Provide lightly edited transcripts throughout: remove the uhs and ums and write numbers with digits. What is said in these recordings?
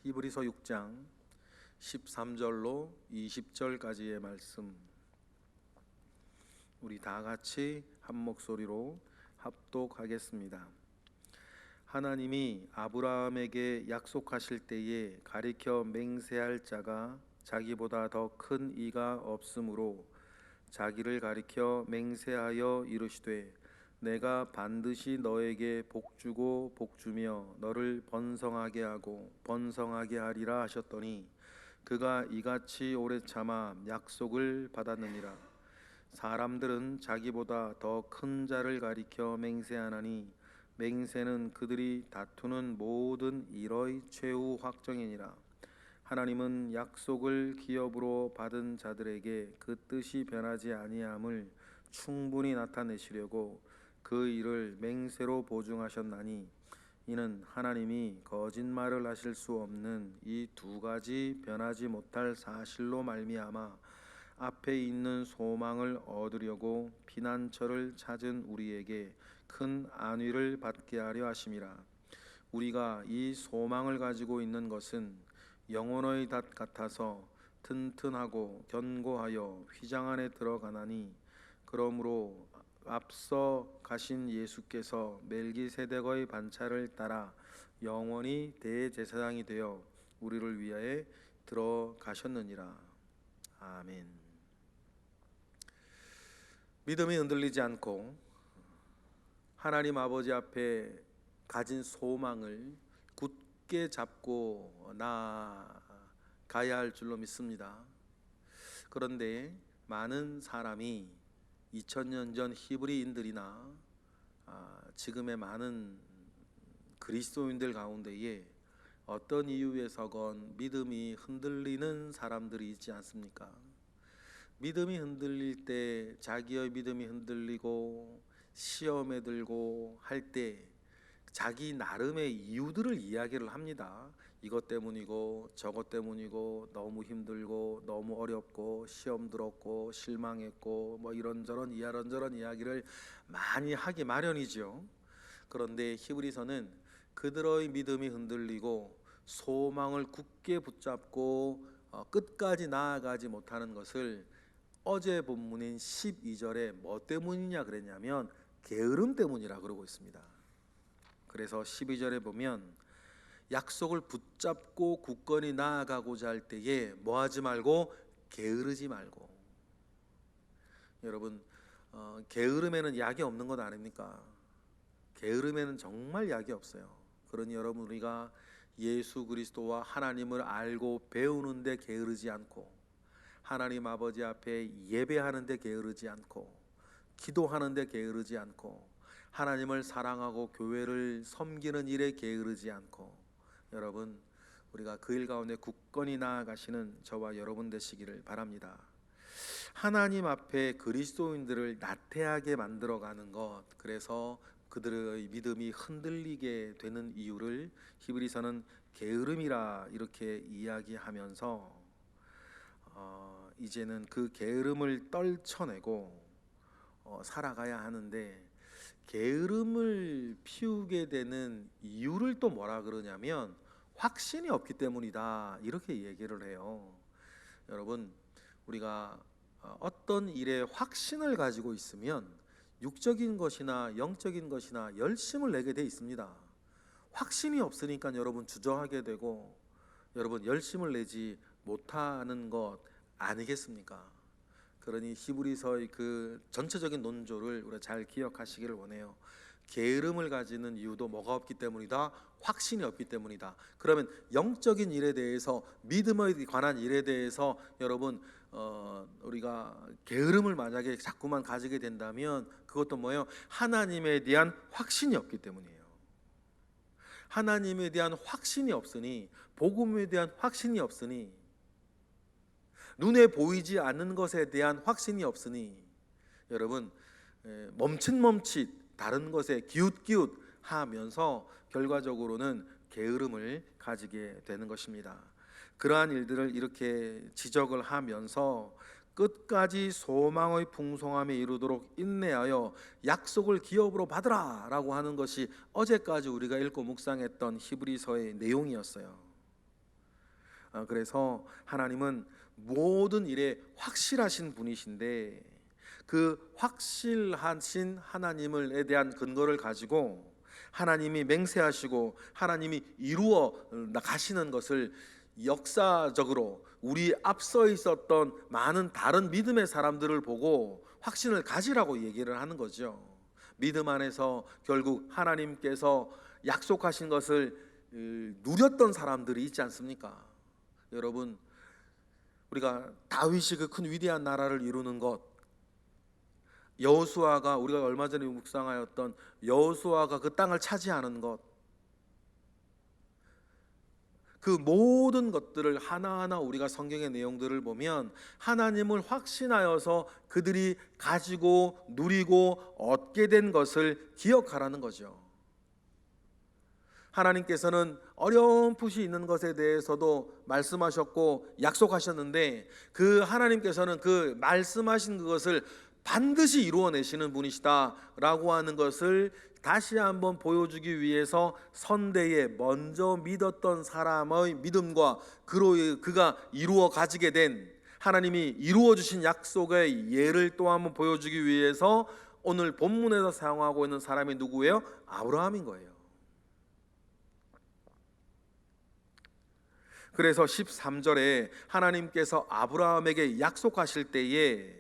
히브리서 6장 13절로 20절까지의 말씀, 우리 다 같이 한 목소리로 합독하겠습니다. 하나님이 아브라함에게 약속하실 때에 가리켜 맹세할 자가 자기보다 더 큰 이가 없으므로 자기를 가리켜 맹세하여 이르시되 내가 반드시 너에게 복주고 복주며 너를 번성하게 하고 번성하게 하리라 하셨더니 그가 이같이 오래 참아 약속을 받았느니라. 사람들은 자기보다 더 큰 자를 가리켜 맹세하나니 맹세는 그들이 다투는 모든 일의 최후 확정이니라. 하나님은 약속을 기업으로 받은 자들에게 그 뜻이 변하지 아니함을 충분히 나타내시려고 그 일을 맹세로 보증하셨나니 이는 하나님이 거짓말을 하실 수 없는 이 두 가지 변하지 못할 사실로 말미암아 앞에 있는 소망을 얻으려고 피난처를 찾은 우리에게 큰 안위를 받게 하려 하심이라. 우리가 이 소망을 가지고 있는 것은 영혼의 닷 같아서 튼튼하고 견고하여 휘장 안에 들어가나니 그러므로 앞서 가신 예수께서 멜기세덱의 반차를 따라 영원히 대제사장이 되어 우리를 위하여 들어가셨느니라. 아멘. 믿음이 흔들리지 않고 하나님 아버지 앞에 가진 소망을 굳게 잡고 나아가야 할 줄로 믿습니다. 그런데 많은 사람이 2000년 전 히브리인들이나 지금의 많은 그리스도인들 가운데에 어떤 이유에서건 믿음이 흔들리는 사람들이 있지 않습니까? 믿음이 흔들릴 때, 자기의 믿음이 흔들리고 시험에 들고 할 때 자기 나름의 이유들을 이야기를 합니다. 이것 때문이고 저것 때문이고 너무 힘들고 너무 어렵고 시험 들었고 실망했고 뭐 이런저런 이야기를 많이 하기 마련이죠. 그런데 히브리서는 그들의 믿음이 흔들리고 소망을 굳게 붙잡고 끝까지 나아가지 못하는 것을 어제 본문인 12절에 뭐 때문이냐 그랬냐면 게으름 때문이라 그러고 있습니다. 그래서 12절에 보면 약속을 붙잡고 굳건히 나아가고자 할 때에 뭐 하지 말고 게으르지 말고. 여러분, 게으름에는 약이 없는 것 아닙니까? 게으름에는 정말 약이 없어요. 그러니 여러분, 우리가 예수 그리스도와 하나님을 알고 배우는데 게으르지 않고 하나님 아버지 앞에 예배하는데 게으르지 않고 기도하는데 게으르지 않고 하나님을 사랑하고 교회를 섬기는 일에 게으르지 않고, 여러분, 우리가 그 일 가운데 굳건히 나아가시는 저와 여러분 되시기를 바랍니다. 하나님 앞에 그리스도인들을 나태하게 만들어가는 것, 그래서 그들의 믿음이 흔들리게 되는 이유를 히브리서는 게으름이라 이렇게 이야기하면서 이제는 그 게으름을 떨쳐내고 살아가야 하는데, 게으름을 피우게 되는 이유를 또 뭐라 그러냐면 확신이 없기 때문이다 이렇게 얘기를 해요. 여러분, 우리가 어떤 일에 확신을 가지고 있으면 육적인 것이나 영적인 것이나 열심을 내게 돼 있습니다. 확신이 없으니까 여러분 주저하게 되고 여러분 열심을 내지 못하는 것 아니겠습니까? 그러니 히브리서의 그 전체적인 논조를 우리가 잘 기억하시기를 원해요. 게으름을 가지는 이유도 뭐가 없기 때문이다? 확신이 없기 때문이다. 그러면 영적인 일에 대해서, 믿음에 관한 일에 대해서 여러분 우리가 게으름을 만약에 자꾸만 가지게 된다면 그것도 뭐예요? 하나님에 대한 확신이 없기 때문이에요. 하나님에 대한 확신이 없으니, 복음에 대한 확신이 없으니, 눈에 보이지 않는 것에 대한 확신이 없으니 여러분 멈칫멈칫 다른 것에 기웃기웃 하면서 결과적으로는 게으름을 가지게 되는 것입니다. 그러한 일들을 이렇게 지적을 하면서 끝까지 소망의 풍성함에 이르도록 인내하여 약속을 기업으로 받으라 라고 하는 것이 어제까지 우리가 읽고 묵상했던 히브리서의 내용이었어요. 그래서 하나님은 모든 일에 확실하신 분이신데 그 확실하신 하나님에 대한 근거를 가지고 하나님이 맹세하시고 하나님이 이루어 가시는 것을 역사적으로 우리 앞서 있었던 많은 다른 믿음의 사람들을 보고 확신을 가지라고 얘기를 하는 거죠. 믿음 안에서 결국 하나님께서 약속하신 것을 누렸던 사람들이 있지 않습니까? 여러분, 우리가 다윗이 그 큰 위대한 나라를 이루는 것, 여호수아가 우리가 얼마 전에 묵상하였던 여호수아가 그 땅을 차지하는 것, 그 모든 것들을 하나하나 우리가 성경의 내용들을 보면 하나님을 확신하여서 그들이 가지고 누리고 얻게 된 것을 기억하라는 거죠. 하나님께서는 어렴풋이 있는 것에 대해서도 말씀하셨고 약속하셨는데 그 하나님께서는 그 말씀하신 그것을 반드시 이루어내시는 분이시다라고 하는 것을 다시 한번 보여주기 위해서 선대에 먼저 믿었던 사람의 믿음과 그가 이루어 가지게 된 하나님이 이루어 주신 약속의 예를 또 한번 보여주기 위해서 오늘 본문에서 사용하고 있는 사람이 누구예요? 아브라함인 거예요. 그래서 13절에 하나님께서 아브라함에게 약속하실 때에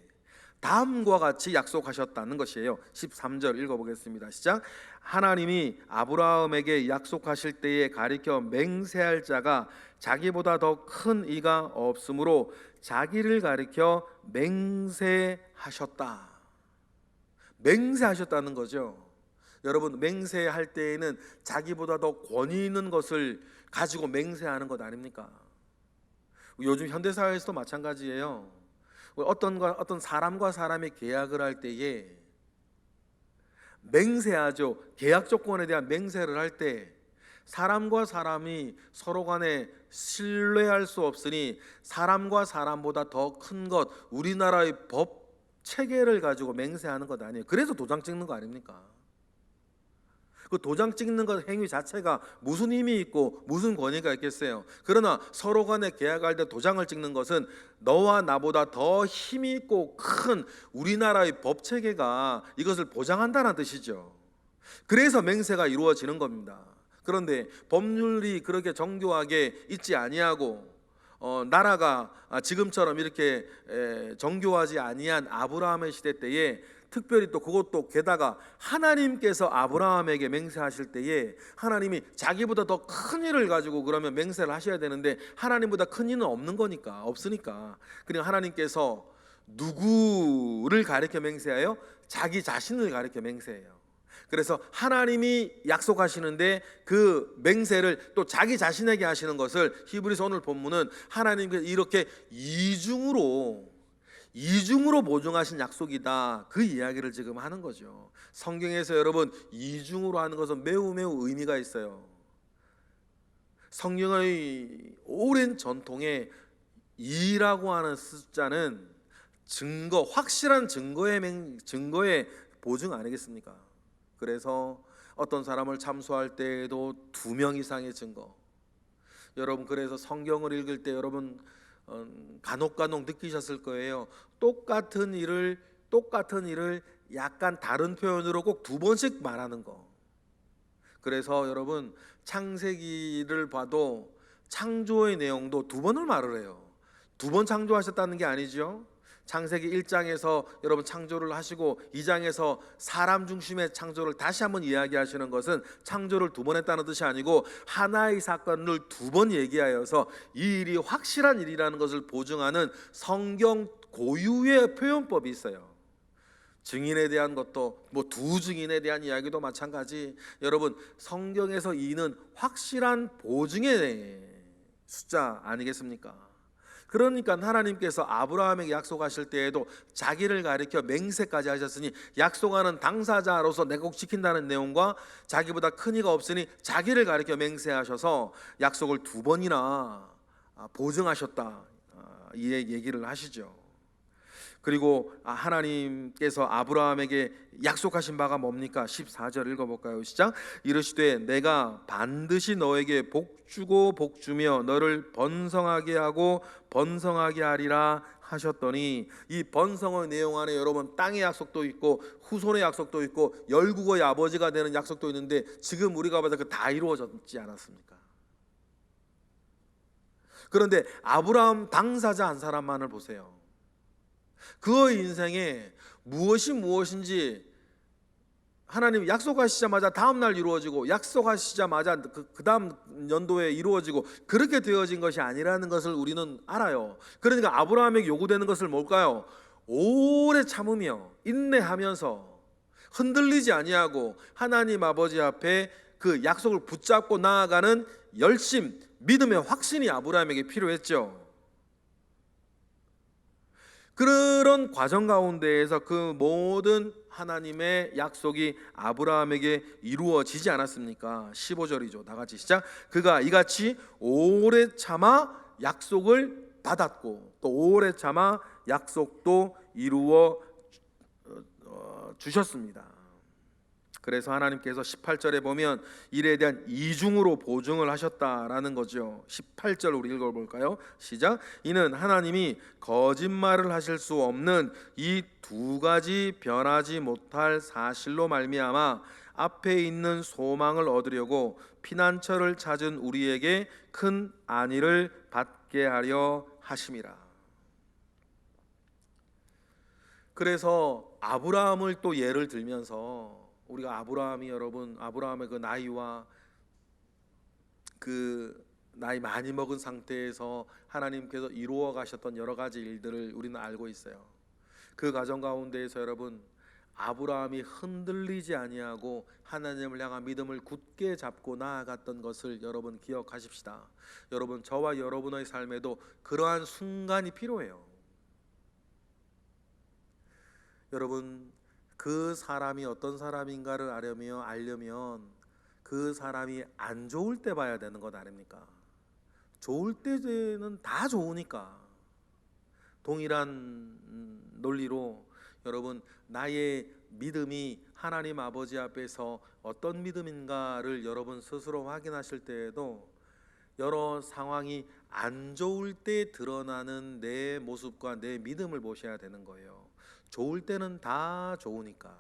다음과 같이 약속하셨다는 것이에요. 13절 읽어보겠습니다. 시작. 하나님이 아브라함에게 약속하실 때에 가리켜 맹세할 자가 자기보다 더 큰 이가 없으므로 자기를 가리켜 맹세하셨다. 맹세하셨다는 거죠. 여러분, 맹세할 때에는 자기보다 더 권위 있는 것을 가지고 맹세하는 것 아닙니까? 요즘 현대사회에서도 마찬가지예요. 어떤 사람과 사람이 계약을 할 때에 맹세하죠. 계약 조건에 대한 맹세를 할 때 사람과 사람이 서로 간에 신뢰할 수 없으니 사람과 사람보다 더 큰 것, 우리나라의 법 체계를 가지고 맹세하는 것 아니에요. 그래서 도장 찍는 거 아닙니까? 그 도장 찍는 것 행위 자체가 무슨 힘이 있고 무슨 권위가 있겠어요. 그러나 서로 간에 계약할 때 도장을 찍는 것은 너와 나보다 더 힘이 있고 큰 우리나라의 법 체계가 이것을 보장한다는 뜻이죠. 그래서 맹세가 이루어지는 겁니다. 그런데 법률이 그렇게 정교하게 있지 아니하고 나라가 지금처럼 이렇게 정교하지 아니한 아브라함의 시대 때에 특별히 또 그것도 게다가 하나님께서 아브라함에게 맹세하실 때에 하나님이 자기보다 더 큰 일을 가지고 그러면 맹세를 하셔야 되는데 하나님보다 큰 일은 없으니까 그냥 하나님께서 누구를 가리켜 맹세하여? 자기 자신을 가리켜 맹세해요. 그래서 하나님이 약속하시는데 그 맹세를 또 자기 자신에게 하시는 것을 히브리서 오늘 본문은 하나님께서 이렇게 이중으로 보증하신 약속이다, 그 이야기를 지금 하는 거죠. 성경에서 여러분 이중으로 하는 것은 매우 의미가 있어요. 성경의 오랜 전통에 2라고 하는 숫자는 증거, 확실한 증거의 보증 아니겠습니까? 그래서 어떤 사람을 참소할 때에도 2명 이상의 증거. 여러분, 그래서 성경을 읽을 때 여러분 간혹 느끼셨을 거예요. 똑같은 일을 약간 다른 표현으로 꼭 2번씩 말하는 거. 그래서 여러분 창세기를 봐도 창조의 내용도 2번을 말을 해요. 2번 창조하셨다는 게 아니죠. 창세기 1장에서 여러분 창조를 하시고 2장에서 사람 중심의 창조를 다시 한번 이야기하시는 것은 창조를 2번 했다는 뜻이 아니고 하나의 사건을 2번 얘기하여서 이 일이 확실한 일이라는 것을 보증하는 성경 고유의 표현법이 있어요. 증인에 대한 것도 두 증인에 대한 이야기도 마찬가지. 여러분 성경에서 이는 확실한 보증의 숫자 아니겠습니까? 그러니까 하나님께서 아브라함에게 약속하실 때에도 자기를 가리켜 맹세까지 하셨으니 약속하는 당사자로서 내가 꼭 지킨다는 내용과 자기보다 큰 이가 없으니 자기를 가리켜 맹세하셔서 약속을 2번이나 보증하셨다, 이 얘기를 하시죠. 그리고 하나님께서 아브라함에게 약속하신 바가 뭡니까? 14절 읽어볼까요? 시작. 이르시되 내가 반드시 너에게 복주고 복주며 너를 번성하게 하고 번성하게 하리라 하셨더니, 이 번성의 내용 안에 여러분 땅의 약속도 있고 후손의 약속도 있고 열국의 아버지가 되는 약속도 있는데, 지금 우리가 봐도 그 다 이루어졌지 않았습니까? 그런데 아브라함 당사자 한 사람만을 보세요. 그의 인생에 무엇인지 하나님 약속하시자마자 다음 날 이루어지고, 약속하시자마자 그 다음 연도에 이루어지고, 그렇게 되어진 것이 아니라는 것을 우리는 알아요. 그러니까 아브라함에게 요구되는 것을 뭘까요? 오래 참으며 인내하면서 흔들리지 아니하고 하나님 아버지 앞에 그 약속을 붙잡고 나아가는 열심, 믿음의 확신이 아브라함에게 필요했죠. 그런 과정 가운데에서 그 모든 하나님의 약속이 아브라함에게 이루어지지 않았습니까? 15절이죠. 다 같이 시작. 그가 이같이 오래 참아 약속을 받았고 또 오래 참아 약속도 이루어 주셨습니다. 그래서 하나님께서 18절에 보면 일에 대한 이중으로 보증을 하셨다라는 거죠. 18절 우리 읽어볼까요? 시작. 이는 하나님이 거짓말을 하실 수 없는 이 두 가지 변하지 못할 사실로 말미암아 앞에 있는 소망을 얻으려고 피난처를 찾은 우리에게 큰 안위를 받게 하려 하심이라. 그래서 아브라함을 또 예를 들면서, 우리가 아브라함이 여러분 아브라함의 그 나이와 그 나이 많이 먹은 상태에서 하나님께서 이루어 가셨던 여러 가지 일들을 우리는 알고 있어요. 그 과정 가운데에서 여러분 아브라함이 흔들리지 아니하고 하나님을 향한 믿음을 굳게 잡고 나아갔던 것을 여러분 기억하십시다. 여러분 저와 여러분의 삶에도 그러한 순간이 필요해요. 여러분 그 사람이 어떤 사람인가를 알려면 그 사람이 안 좋을 때 봐야 되는 것 아닙니까? 좋을 때는 다 좋으니까. 동일한 논리로 여러분 나의 믿음이 하나님 아버지 앞에서 어떤 믿음인가를 여러분 스스로 확인하실 때에도 여러 상황이 안 좋을 때 드러나는 내 모습과 내 믿음을 보셔야 되는 거예요. 좋을 때는 다 좋으니까.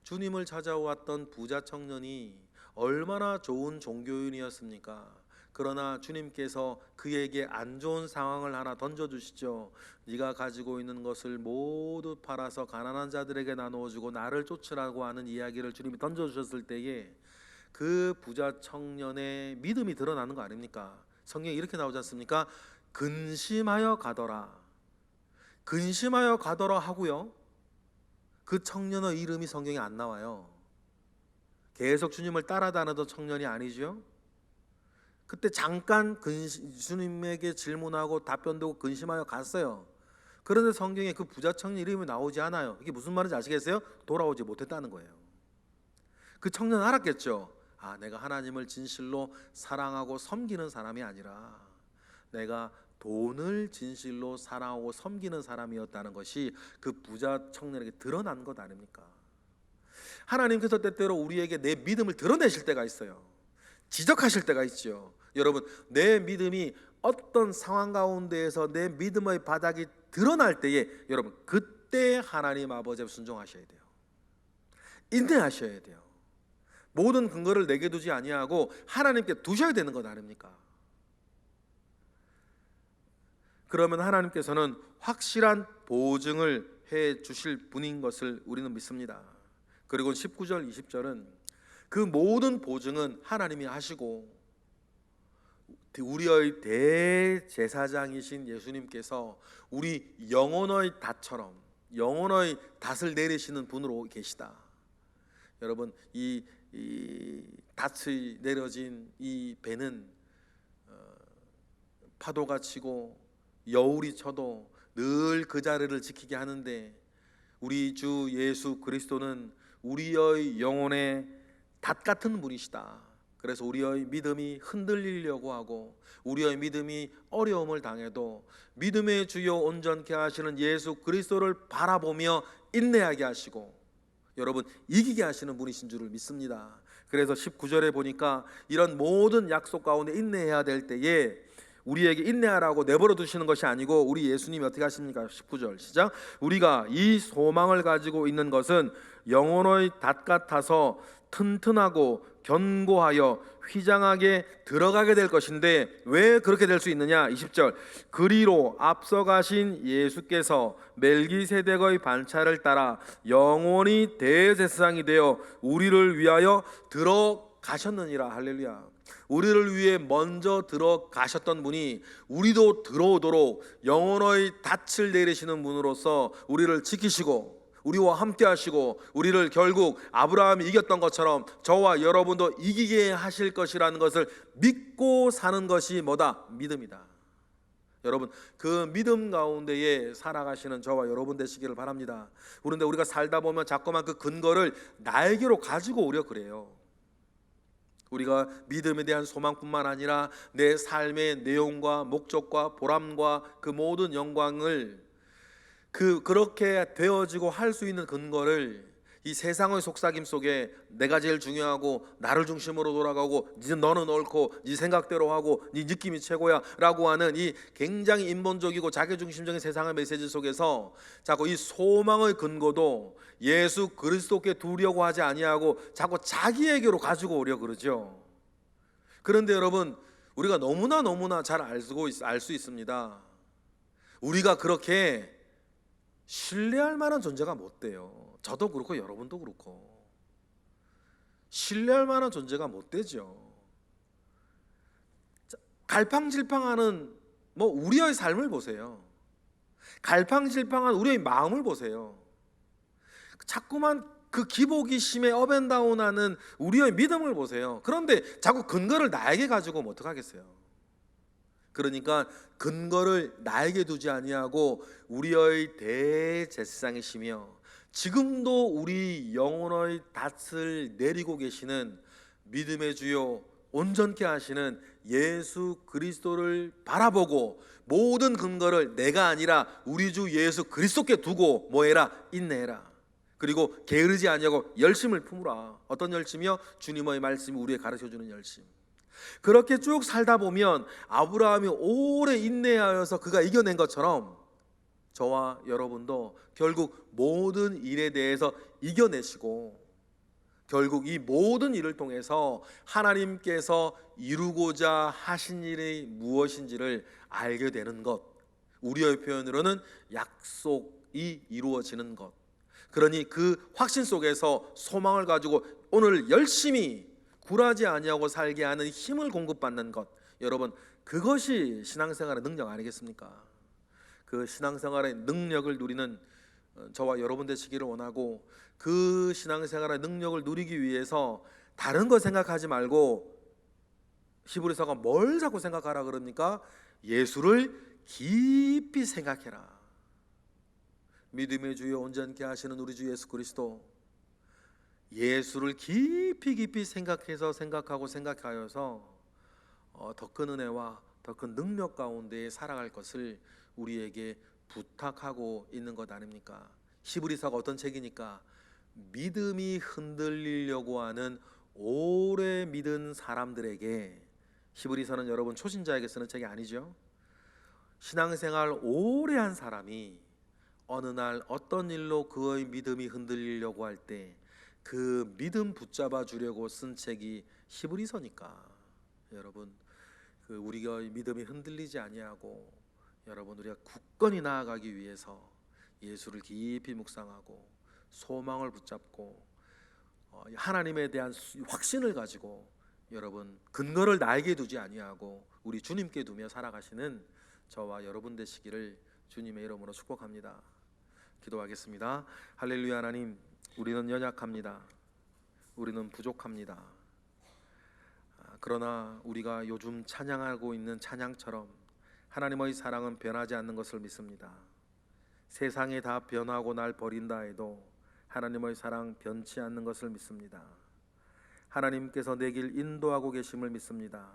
주님을 찾아왔던 부자 청년이 얼마나 좋은 종교인이었습니까? 그러나 주님께서 그에게 안 좋은 상황을 하나 던져주시죠. 네가 가지고 있는 것을 모두 팔아서 가난한 자들에게 나누어주고 나를 쫓으라고 하는 이야기를 주님이 던져주셨을 때에 그 부자 청년의 믿음이 드러나는 거 아닙니까? 성경에 이렇게 나오지 않습니까? 근심하여 가더라. 근심하여 가더라 하고요, 그 청년의 이름이 성경에 안 나와요. 계속 주님을 따라다니던 청년이 아니죠. 그때 잠깐 주님에게 질문하고 답변되고 근심하여 갔어요. 그런데 성경에 그 부자 청년 이름이 나오지 않아요. 이게 무슨 말인지 아시겠어요? 돌아오지 못했다는 거예요. 그 청년은 알았겠죠. 내가 하나님을 진실로 사랑하고 섬기는 사람이 아니라 내가 돈을 진실로 사랑하고 섬기는 사람이었다는 것이 그 부자 청년에게 드러난 것 아닙니까? 하나님께서 때때로 우리에게 내 믿음을 드러내실 때가 있어요. 지적하실 때가 있죠. 여러분 내 믿음이 어떤 상황 가운데에서 내 믿음의 바닥이 드러날 때에 여러분 그때 하나님 아버지에 순종하셔야 돼요. 인내하셔야 돼요. 모든 근거를 내게 두지 아니하고 하나님께 두셔야 되는 것 아닙니까? 그러면 하나님께서는 확실한 보증을 해 주실 분인 것을 우리는 믿습니다. 그리고 19절 20절은 그 모든 보증은 하나님이 하시고 우리의 대제사장이신 예수님께서 우리 영혼의 닷처럼 영혼의 닷을 내리시는 분으로 계시다. 여러분 이 닷이 내려진 이 배는 파도가 치고 여울이 쳐도 늘 그 자리를 지키게 하는데, 우리 주 예수 그리스도는 우리의 영혼의 닷 같은 분이시다. 그래서 우리의 믿음이 흔들리려고 하고 우리의 믿음이 어려움을 당해도 믿음의 주요 온전케 하시는 예수 그리스도를 바라보며 인내하게 하시고 여러분 이기게 하시는 분이신 줄을 믿습니다. 그래서 19절에 보니까 이런 모든 약속 가운데 인내해야 될 때에 우리에게 인내하라고 내버려 두시는 것이 아니고 우리 예수님이 어떻게 하십니까? 19절 시작. 우리가 이 소망을 가지고 있는 것은 영혼의 닷 같아서 튼튼하고 견고하여 휘장하게 들어가게 될 것인데 왜 그렇게 될 수 있느냐? 20절. 그리로 앞서가신 예수께서 멜기세덱의 반차를 따라 영원히 대제사장이 되어 우리를 위하여 들어가셨느니라. 할렐루야. 우리를 위해 먼저 들어가셨던 분이 우리도 들어오도록 영혼의 닻을 내리시는 분으로서 우리를 지키시고 우리와 함께 하시고 우리를 결국 아브라함이 이겼던 것처럼 저와 여러분도 이기게 하실 것이라는 것을 믿고 사는 것이 뭐다? 믿음이다. 여러분 그 믿음 가운데에 살아가시는 저와 여러분 되시기를 바랍니다. 그런데 우리가 살다 보면 자꾸만 그 근거를 나에게로 가지고 오려 그래요. 우리가 믿음에 대한 소망뿐만 아니라 내 삶의 내용과 목적과 보람과 그 모든 영광을 그렇게 되어지고 할 수 있는 근거를 이 세상의 속삭임 속에 내가 제일 중요하고 나를 중심으로 돌아가고 너는 옳고 네 생각대로 하고 네 느낌이 최고야 라고 하는 이 굉장히 인본적이고 자기중심적인 세상의 메시지 속에서 자꾸 이 소망의 근거도 예수 그리스도께 두려고 하지 아니하고 자꾸 자기에게로 가지고 오려 그러죠. 그런데 여러분 우리가 너무나 잘 알 수 있습니다. 우리가 그렇게 신뢰할 만한 존재가 못 돼요. 저도 그렇고 여러분도 그렇고 신뢰할 만한 존재가 못 되죠. 갈팡질팡하는 우리의 삶을 보세요. 갈팡질팡한 우리의 마음을 보세요. 자꾸만 그 기복이심에 업앤다운하는 우리의 믿음을 보세요. 그런데 자꾸 근거를 나에게 가지고 오면 어떡하겠어요? 그러니까 근거를 나에게 두지 아니하고 우리의 대제사장이시며 지금도 우리 영혼의 닻을 내리고 계시는 믿음의 주요 온전케 하시는 예수 그리스도를 바라보고 모든 근거를 내가 아니라 우리 주 예수 그리스도께 두고 뭐해라? 인내해라. 그리고 게으르지 아니하고 열심을 품으라. 어떤 열심이요? 주님의 말씀이 우리에게 가르쳐주는 열심. 그렇게 쭉 살다 보면 아브라함이 오래 인내하여서 그가 이겨낸 것처럼 저와 여러분도 결국 모든 일에 대해서 이겨내시고 결국 이 모든 일을 통해서 하나님께서 이루고자 하신 일이 무엇인지를 알게 되는 것, 우리의 표현으로는 약속이 이루어지는 것. 그러니 그 확신 속에서 소망을 가지고 오늘 열심히 굴하지 아니하고 살게 하는 힘을 공급받는 것, 여러분 그것이 신앙생활의 능력 아니겠습니까? 그 신앙생활의 능력을 누리는 저와 여러분 되시기를 원하고 그 신앙생활의 능력을 누리기 위해서 다른 거 생각하지 말고 히브리서가 뭘 자꾸 생각하라 그럽니까? 예수를 깊이 생각해라. 믿음의 주여 온전케 하시는 우리 주 예수 그리스도, 예수를 깊이 생각해서 생각하여서 더 큰 은혜와 더 큰 능력 가운데 살아갈 것을 우리에게 부탁하고 있는 것 아닙니까? 히브리서가 어떤 책이니까 믿음이 흔들리려고 하는 오래 믿은 사람들에게, 히브리서는 여러분 초신자에게 쓰는 책이 아니죠. 신앙생활 오래 한 사람이 어느 날 어떤 일로 그의 믿음이 흔들리려고 할 때 그 믿음 붙잡아 주려고 쓴 책이 히브리서니까 여러분 그 우리가 믿음이 흔들리지 아니하고 여러분 우리가 굳건히 나아가기 위해서 예수를 깊이 묵상하고 소망을 붙잡고 하나님에 대한 확신을 가지고 여러분 근거를 나에게 두지 아니하고 우리 주님께 두며 살아가시는 저와 여러분 되시기를 주님의 이름으로 축복합니다. 기도하겠습니다. 할렐루야. 하나님, 우리는 연약합니다. 우리는 부족합니다. 그러나 우리가 요즘 찬양하고 있는 찬양처럼 하나님의 사랑은 변하지 않는 것을 믿습니다. 세상이 다 변하고 날 버린다 해도 하나님의 사랑 변치 않는 것을 믿습니다. 하나님께서 내 길 인도하고 계심을 믿습니다.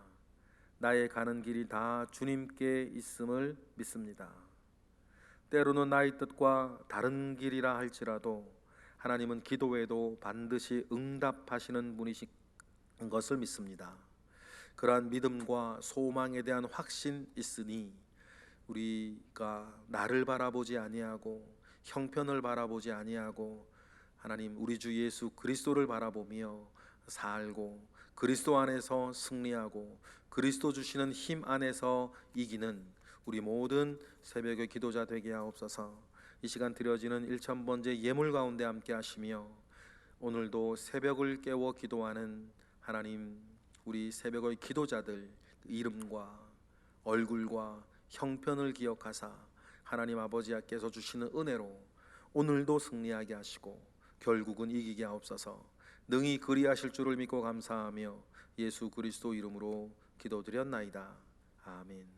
나의 가는 길이 다 주님께 있음을 믿습니다. 때로는 나의 뜻과 다른 길이라 할지라도 하나님은 기도에도 반드시 응답하시는 분이신 것을 믿습니다. 그러한 믿음과 소망에 대한 확신 있으니 우리가 나를 바라보지 아니하고 형편을 바라보지 아니하고 하나님 우리 주 예수 그리스도를 바라보며 살고 그리스도 안에서 승리하고 그리스도 주시는 힘 안에서 이기는 우리 모든 새벽의 기도자 되게 하옵소서. 이 시간 드려지는 1000번째 예물 가운데 함께 하시며 오늘도 새벽을 깨워 기도하는 하나님 우리 새벽의 기도자들 이름과 얼굴과 형편을 기억하사 하나님 아버지께서 주시는 은혜로 오늘도 승리하게 하시고 결국은 이기게 하옵소서. 능히 그리하실 줄을 믿고 감사하며 예수 그리스도 이름으로 기도드렸나이다. 아멘.